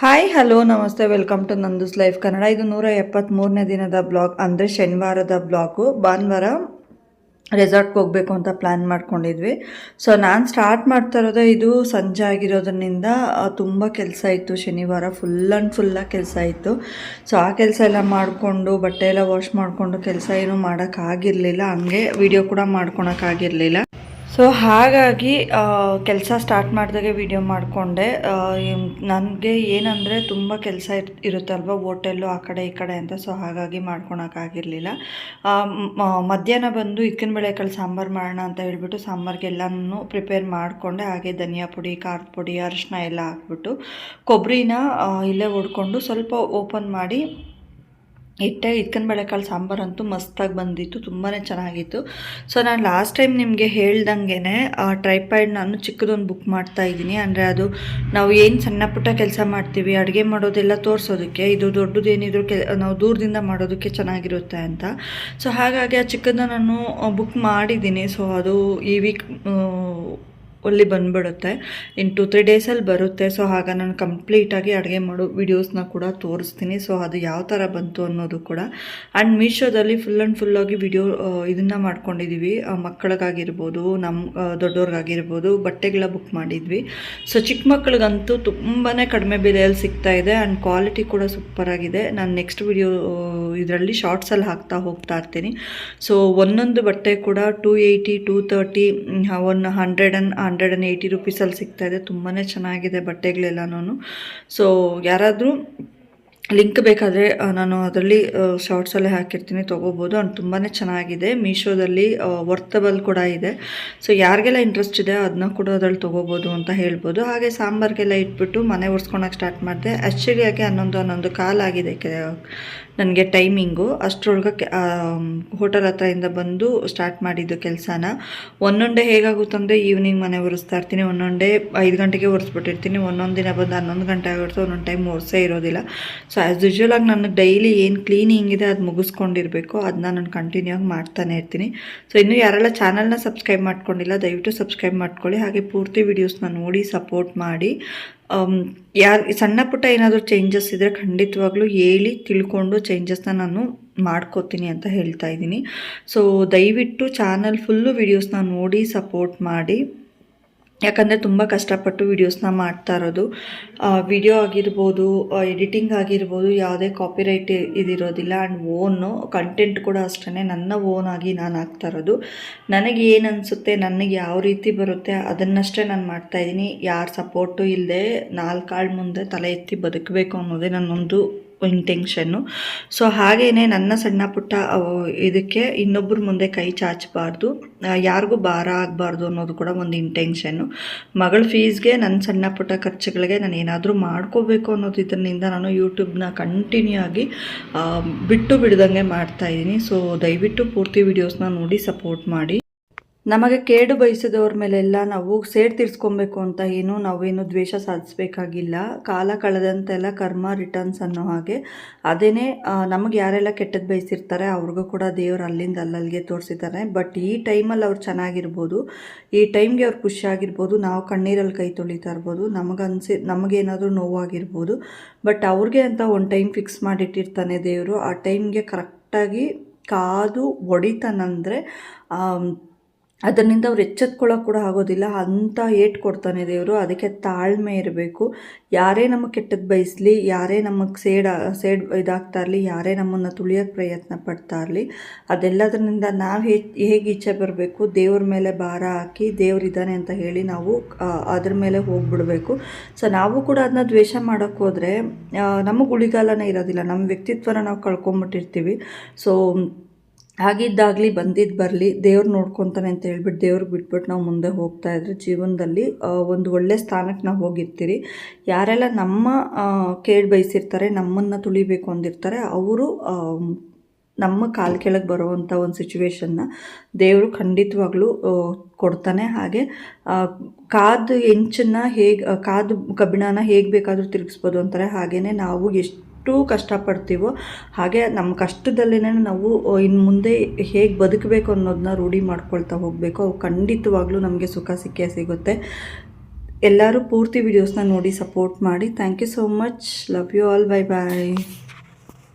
Hi hello ನಮಸ್ತೆ welcome to ನಂದೂಸ್ life Kannada. ಇದು 173ನೇ ದಿನದ ಬ್ಲಾಗ್, ಅಂದರೆ ಶನಿವಾರದ ಬ್ಲಾಗು. ಭಾನುವಾರ ರೆಸಾರ್ಟ್ಗೆ ಹೋಗಬೇಕು ಅಂತ ಪ್ಲ್ಯಾನ್ ಮಾಡ್ಕೊಂಡಿದ್ವಿ. ಸೊ ನಾನು ಸ್ಟಾರ್ಟ್ ಮಾಡ್ತಾ ಇರೋದೇ ಇದು ಸಂಜೆ ಆಗಿರೋದ್ರಿಂದ ತುಂಬ ಕೆಲಸ ಇತ್ತು. ಶನಿವಾರ ಫುಲ್ ಆ್ಯಂಡ್ ಫುಲ್ಲಾಗಿ ಕೆಲಸ ಇತ್ತು. ಸೊ ಆ ಕೆಲಸ ಎಲ್ಲ ಮಾಡಿಕೊಂಡು ಬಟ್ಟೆ ಎಲ್ಲ ವಾಶ್ ಮಾಡಿಕೊಂಡು ಕೆಲಸ ಏನೂ ಮಾಡೋಕ್ಕಾಗಿರಲಿಲ್ಲ. ಹಂಗೆ ವಿಡಿಯೋ ಕೂಡ ಮಾಡ್ಕೊಳಕ್ಕಾಗಿರಲಿಲ್ಲ. ಸೊ ಹಾಗಾಗಿ ಕೆಲಸ ಸ್ಟಾರ್ಟ್ ಮಾಡಿದಾಗೆ ವಿಡಿಯೋ ಮಾಡಿಕೊಂಡೆ. ನನಗೆ ಏನಂದರೆ ತುಂಬ ಕೆಲಸ ಇರುತ್ತಲ್ವ, ಹೋಟೆಲ್ಲು ಆ ಕಡೆ ಈ ಕಡೆ ಅಂತ. ಸೊ ಹಾಗಾಗಿ ಮಾಡ್ಕೊಳಕ್ಕಾಗಿರಲಿಲ್ಲ. ಮಧ್ಯಾಹ್ನ ಬಂದು ಇಕ್ಕಿನ ಬೇಳೆಕಾಳು ಸಾಂಬಾರು ಮಾಡೋಣ ಅಂತ ಹೇಳ್ಬಿಟ್ಟು ಸಾಂಬಾರಿಗೆಲ್ಲನೂ ಪ್ರಿಪೇರ್ ಮಾಡಿಕೊಂಡೆ. ಹಾಗೆ ಧನಿಯಾ ಪುಡಿ, ಖಾರದ ಪುಡಿ, ಅರಿಶಿನ ಎಲ್ಲ ಹಾಕ್ಬಿಟ್ಟು ಕೊಬ್ಬರಿನ ಇಲ್ಲೇ ಹೊಡ್ಕೊಂಡು ಸ್ವಲ್ಪ ಓಪನ್ ಮಾಡಿ ಇಟ್ಟೆ. ಇಕ್ಕಿನ ಬೇಳೆಕಾಳು ಸಾಂಬಾರಂತೂ ಮಸ್ತಾಗಿ ಬಂದಿತ್ತು, ತುಂಬಾ ಚೆನ್ನಾಗಿತ್ತು. ಸೊ ನಾನು ಲಾಸ್ಟ್ ಟೈಮ್ ನಿಮಗೆ ಹೇಳ್ದಂಗೆ ಟ್ರೈಪಾಡ್ ನಾನು ಚಿಕ್ಕದೊಂದು ಬುಕ್ ಮಾಡ್ತಾ ಇದ್ದೀನಿ. ಅಂದರೆ ಅದು ನಾವು ಏನು ಸಣ್ಣ ಪುಟ್ಟ ಕೆಲಸ ಮಾಡ್ತೀವಿ, ಅಡುಗೆ ಮಾಡೋದೆಲ್ಲ ತೋರಿಸೋದಕ್ಕೆ, ಇದು ದೊಡ್ಡದೇನಿದ್ರು ನಾವು ದೂರದಿಂದ ಮಾಡೋದಕ್ಕೆ ಚೆನ್ನಾಗಿರುತ್ತೆ ಅಂತ. ಸೊ ಹಾಗಾಗಿ ಆ ಚಿಕ್ಕದನ್ನ ನಾನು ಬುಕ್ ಮಾಡಿದ್ದೀನಿ. ಸೊ ಅದು ಈ ವೀಕ್ ಅಲ್ಲಿ ಬಂದುಬಿಡುತ್ತೆ. ಇನ್ 2-3 ಡೇಸಲ್ಲಿ ಬರುತ್ತೆ. ಸೊ ಆಗ ನಾನು ಕಂಪ್ಲೀಟಾಗಿ ಅಡುಗೆ ಮಾಡೋ ವೀಡಿಯೋಸ್ನ ಕೂಡ ತೋರಿಸ್ತೀನಿ. ಸೊ ಅದು ಯಾವ ಥರ ಬಂತು ಅನ್ನೋದು ಕೂಡ. ಆ್ಯಂಡ್ ಮೀಶೋದಲ್ಲಿ ಫುಲ್ ಆ್ಯಂಡ್ ಫುಲ್ಲಾಗಿ ವಿಡಿಯೋ ಇದನ್ನು ಮಾಡ್ಕೊಂಡಿದ್ದೀವಿ. ಮಕ್ಕಳಿಗಾಗಿರ್ಬೋದು, ನಮ್ಮ ದೊಡ್ಡವ್ರಿಗಾಗಿರ್ಬೋದು ಬಟ್ಟೆಗಳ ಬುಕ್ ಮಾಡಿದ್ವಿ. ಸೊ ಚಿಕ್ಕ ಮಕ್ಕಳಿಗಂತೂ ತುಂಬಾ ಕಡಿಮೆ ಬೆಲೆಯಲ್ಲಿ ಸಿಗ್ತಾಯಿದೆ. ಆ್ಯಂಡ್ ಕ್ವಾಲಿಟಿ ಕೂಡ ಸೂಪರಾಗಿದೆ. ನಾನು ನೆಕ್ಸ್ಟ್ ವಿಡಿಯೋ ಇದರಲ್ಲಿ ಶಾರ್ಟ್ಸಲ್ಲಿ ಹಾಕ್ತಾ ಹೋಗ್ತಾ ಇರ್ತೀನಿ. ಸೊ ಒಂದೊಂದು ಬಟ್ಟೆ ಕೂಡ 280, 230, 180 ರುಪೀಸಲ್ಲಿ ಸಿಗ್ತಾಯಿದೆ. ತುಂಬಾ ಚೆನ್ನಾಗಿದೆ ಬಟ್ಟೆಗಳೆಲ್ಲನೂ. ಸೊ ಯಾರಾದರೂ ಲಿಂಕ್ ಬೇಕಾದರೆ ನಾನು ಅದರಲ್ಲಿ ಶಾರ್ಟ್ಸಲ್ಲೇ ಹಾಕಿರ್ತೀನಿ, ತೊಗೋಬೋದು. ಅಂಡ್ ತುಂಬಾ ಚೆನ್ನಾಗಿದೆ. ಮೀಶೋದಲ್ಲಿ ವರ್ತಬಲ್ ಕೂಡ ಇದೆ. ಸೊ ಯಾರಿಗೆಲ್ಲ ಇಂಟ್ರೆಸ್ಟ್ ಇದೆ ಅದನ್ನ ಕೂಡ ಅದರಲ್ಲಿ ತೊಗೋಬೋದು ಅಂತ ಹೇಳ್ಬೋದು. ಹಾಗೆ ಸಾಂಬಾರಿಗೆಲ್ಲ ಇಟ್ಬಿಟ್ಟು ಮನೆ ಒರೆಸ್ಕೊಳಕ್ಕೆ ಸ್ಟಾರ್ಟ್ ಮಾಡಿದೆ. ಆ್ಯಕ್ಚುಲಿಯಾಗಿ 11 ಕಾಲಾಗಿದೆ ನನಗೆ ಟೈಮಿಂಗು. ಅಷ್ಟರೊಳಗೆ ಹೋಟೆಲ್ ಹತ್ರದಿಂದ ಬಂದು ಸ್ಟಾರ್ಟ್ ಮಾಡಿದ್ದು ಕೆಲಸನ. ಒಂದೊಂದೇ ಹೇಗಾಗುತ್ತಂದರೆ ಈವ್ನಿಂಗ್ ಮನೆ ಒರೆಸ್ತಾ ಇರ್ತೀನಿ, ಒಂದೊಂದೇ 5 ಗಂಟೆಗೆ ಒರೆಸ್ಬಿಟ್ಟಿರ್ತೀನಿ, ಒಂದೊಂದು ದಿನ ಬಂದು 11 ಗಂಟೆ ಆಗಿರುತ್ತೆ, ಒಂದೊಂದು ಟೈಮ್ ಒರೆಸೇ ಇರೋದಿಲ್ಲ. ಸೊ ಆ್ಯಸ್ ಯೂಶ್ವಲ್ ಆಗಿ ನಾನು ಡೈಲಿ ಏನು ಕ್ಲೀನಿಂಗ್ ಇದೆ ಅದು ಮುಗಿಸ್ಕೊಂಡಿರಬೇಕು, ಅದನ್ನ ನಾನು ಕಂಟಿನ್ಯೂ ಆಗಿ ಮಾಡ್ತಾನೆ ಇರ್ತೀನಿ. ಸೊ ಇನ್ನೂ ಯಾರೆಲ್ಲ ಚಾನಲ್ನ ಸಬ್ಸ್ಕ್ರೈಬ್ ಮಾಡ್ಕೊಂಡಿಲ್ಲ ದಯವಿಟ್ಟು ಸಬ್ಸ್ಕ್ರೈಬ್ ಮಾಡ್ಕೊಳ್ಳಿ. ಹಾಗೆ ಪೂರ್ತಿ ವೀಡಿಯೋಸ್ನ ನೋಡಿ ಸಪೋರ್ಟ್ ಮಾಡಿ. ಸಣ್ಣ ಪುಟ್ಟ ಏನಾದರೂ ಚೇಂಜಸ್ ಇದ್ದರೆ ಖಂಡಿತವಾಗ್ಲೂ ಹೇಳಿ ತಿಳ್ಕೊಂಡು ಚೇಂಜಸ್ನ ನಾನು ಮಾಡ್ಕೋತೀನಿ ಅಂತ ಹೇಳ್ತಾ ಇದ್ದೀನಿ. ಸೊ ದಯವಿಟ್ಟು ಚಾನಲ್ ಫುಲ್ಲು ವೀಡಿಯೋಸ್ನ ನೋಡಿ ಸಪೋರ್ಟ್ ಮಾಡಿ. ಯಾಕಂದರೆ ತುಂಬ ಕಷ್ಟಪಟ್ಟು ವೀಡಿಯೋಸ್ನ ಮಾಡ್ತಾ ಇರೋದು. ವಿಡಿಯೋ ಆಗಿರ್ಬೋದು, ಎಡಿಟಿಂಗ್ ಆಗಿರ್ಬೋದು, ಯಾವುದೇ ಕಾಪಿರೈಟ್ ಇದಿರೋದಿಲ್ಲ. ಆ್ಯಂಡ್ ಓನು ಕಂಟೆಂಟ್ ಕೂಡ ಅಷ್ಟೇ ನನ್ನ ಓನಾಗಿ ನಾನು ಹಾಕ್ತಾ ಇರೋದು. ನನಗೆ ಏನು ಅನಿಸುತ್ತೆ, ನನಗೆ ಯಾವ ರೀತಿ ಬರುತ್ತೆ ಅದನ್ನಷ್ಟೇ ನಾನು ಮಾಡ್ತಾಯಿದ್ದೀನಿ. ಯಾರ ಸಪೋರ್ಟು ಇಲ್ಲದೆ 4 ಕಾಳು ಮುಂದೆ ತಲೆ ಎತ್ತಿ ಬದುಕಬೇಕು ಅನ್ನೋದೇ ನನ್ನೊಂದು ಇಂಟೆನ್ಷನ್ನು. ಸೊ ಹಾಗೇ ನನ್ನ ಸಣ್ಣ ಪುಟ್ಟ ಇದಕ್ಕೆ ಇನ್ನೊಬ್ಬರ ಮುಂದೆ ಕೈ ಚಾಚಬಾರ್ದು, ಯಾರಿಗೂ ಭಾರ ಆಗಬಾರ್ದು ಅನ್ನೋದು ಕೂಡ ಒಂದು ಇಂಟೆನ್ಷನ್ನು. ಮಗಳ ಫೀಸ್ಗೆ, ನನ್ನ ಸಣ್ಣ ಪುಟ್ಟ ಖರ್ಚುಗಳಿಗೆ ನಾನು ಏನಾದರೂ ಮಾಡ್ಕೋಬೇಕು ಅನ್ನೋದು ಇದರಿಂದ ನಾನು ಯೂಟ್ಯೂಬ್ನ ಕಂಟಿನ್ಯೂ ಆಗಿ ಬಿಟ್ಟು ಬಿಡ್ದಂಗೆ ಮಾಡ್ತಾಯಿದ್ದೀನಿ. ಸೊ ದಯವಿಟ್ಟು ಪೂರ್ತಿ ವೀಡಿಯೋಸ್ನ ನೋಡಿ ಸಪೋರ್ಟ್ ಮಾಡಿ. ನಮಗೆ ಕೇಡು ಬಯಸಿದವ್ರ ಮೇಲೆಲ್ಲ ನಾವು ಸೇಡ್ ತೀರಿಸ್ಕೊಬೇಕು ಅಂತ ನಾವೇನು ದ್ವೇಷ ಸಾಧಿಸಬೇಕಾಗಿಲ್ಲ. ಕಾಲ ಕಳೆದಂತೆಲ್ಲ ಕರ್ಮ ರಿಟರ್ನ್ಸ್ ಅನ್ನೋ ಹಾಗೆ. ಅದೇನೇ ನಮಗೆ ಯಾರೆಲ್ಲ ಕೆಟ್ಟದ್ದು ಬಯಸಿರ್ತಾರೆ ಅವ್ರಿಗೂ ಕೂಡ ದೇವರು ಅಲ್ಲಿಂದ ಅಲ್ಲಲ್ಲಿಗೆ ತೋರಿಸಿದ್ದಾರೆ. ಬಟ್ ಈ ಟೈಮಲ್ಲಿ ಅವ್ರು ಚೆನ್ನಾಗಿರ್ಬೋದು, ಈ ಟೈಮ್ಗೆ ಅವ್ರು ಖುಷಿಯಾಗಿರ್ಬೋದು, ನಾವು ಕಣ್ಣೀರಲ್ಲಿ ಕೈ ತೊಳಿತಾ ಇರ್ಬೋದು, ನಮಗೇನಾದರೂ ನೋವಾಗಿರ್ಬೋದು. ಬಟ್ ಅವ್ರಿಗೆ ಅಂತ ಒಂದು ಟೈಮ್ ಫಿಕ್ಸ್ ಮಾಡಿಟ್ಟಿರ್ತಾನೆ ದೇವರು. ಆ ಟೈಮ್ಗೆ ಕರೆಕ್ಟಾಗಿ ಕಾದು ಹೊಡಿತಾನಂದರೆ ಅದರಿಂದ ಅವ್ರು ಎಚ್ಚೆತ್ಕೊಳ್ಳೋಕೆ ಕೂಡ ಆಗೋದಿಲ್ಲ, ಅಂಥ ಏಟು ಕೊಡ್ತಾನೆ ದೇವರು. ಅದಕ್ಕೆ ತಾಳ್ಮೆ ಇರಬೇಕು. ಯಾರೇ ನಮಗೆ ಕೆಟ್ಟದ್ದು ಬಯಸಲಿ, ಯಾರೇ ನಮಗೆ ಸೇಡ್ ಇದಾಗ್ತಾ ಇರಲಿ, ಯಾರೇ ನಮ್ಮನ್ನು ತುಳಿಯೋಕ್ಕೆ ಪ್ರಯತ್ನ ಪಡ್ತಾ ಇರಲಿ, ಅದೆಲ್ಲದರಿಂದ ನಾವು ಹೇಗೆ ಈಚೆ ಬರಬೇಕು, ದೇವ್ರ ಮೇಲೆ ಭಾರ ಹಾಕಿ ದೇವರಿದ್ದಾನೆ ಅಂತ ಹೇಳಿ ನಾವು ಅದ್ರ ಮೇಲೆ ಹೋಗ್ಬಿಡಬೇಕು. ಸೊ ನಾವು ಕೂಡ ಅದನ್ನ ದ್ವೇಷ ಮಾಡೋಕ್ಕೆ ಹೋದರೆ ನಮಗೆ ಉಳಿಗಾಲನೇ ಇರೋದಿಲ್ಲ, ನಮ್ಮ ವ್ಯಕ್ತಿತ್ವನ ನಾವು ಕಳ್ಕೊಂಬಿಟ್ಟಿರ್ತೀವಿ. ಸೊ ಆಗಿದ್ದಾಗಲಿ ಬಂದಿದ್ದು ಬರಲಿ, ದೇವ್ರು ನೋಡ್ಕೊತಾನೆ ಅಂತ ಹೇಳ್ಬಿಟ್ಟು ದೇವ್ರಿಗೆ ಬಿಟ್ಬಿಟ್ಟು ನಾವು ಮುಂದೆ ಹೋಗ್ತಾ ಇದ್ರೆ ಜೀವನದಲ್ಲಿ ಒಂದು ಒಳ್ಳೆ ಸ್ಥಾನಕ್ಕೆ ನಾವು ಹೋಗಿರ್ತೀರಿ. ಯಾರೆಲ್ಲ ನಮ್ಮ ಕೇಳಿ ಬಯಸಿರ್ತಾರೆ, ನಮ್ಮನ್ನು ತುಳಿಬೇಕು ಅಂದಿರ್ತಾರೆ, ಅವರು ನಮ್ಮ ಕಾಲು ಕೆಳಗೆ ಬರುವಂಥ ಒಂದು ಸಿಚುವೇಶನ್ನ ದೇವರು ಖಂಡಿತವಾಗ್ಲೂ ಕೊಡ್ತಾನೆ. ಹಾಗೆ ಕಾದು ಹೆಂಚನ್ನು ಕಾದು ಕಬ್ಬಿಣನ ಹೇಗೆ ಬೇಕಾದರೂ ತಿರುಗಿಸ್ಬೋದು ಅಂತಾರೆ. ಹಾಗೆಯೇ ನಾವು ಎಷ್ಟು ಕಷ್ಟಪಡ್ತೀವೋ ಹಾಗೆ ನಮ್ಮ ಕಷ್ಟದಲ್ಲೇ ನಾವು ಇನ್ನು ಮುಂದೆ ಹೇಗೆ ಬದುಕಬೇಕು ಅನ್ನೋದನ್ನ ರೂಢಿ ಮಾಡ್ಕೊಳ್ತಾ ಹೋಗಬೇಕು. ಅವು ಖಂಡಿತವಾಗ್ಲೂ ನಮಗೆ ಸುಖ ಸಿಕ್ಕೇ ಸಿಗುತ್ತೆ. ಎಲ್ಲರೂ ಪೂರ್ತಿ ವಿಡಿಯೋಸ್ನ ನೋಡಿ ಸಪೋರ್ಟ್ ಮಾಡಿ. Thank you so much. Love you all. Bye bye.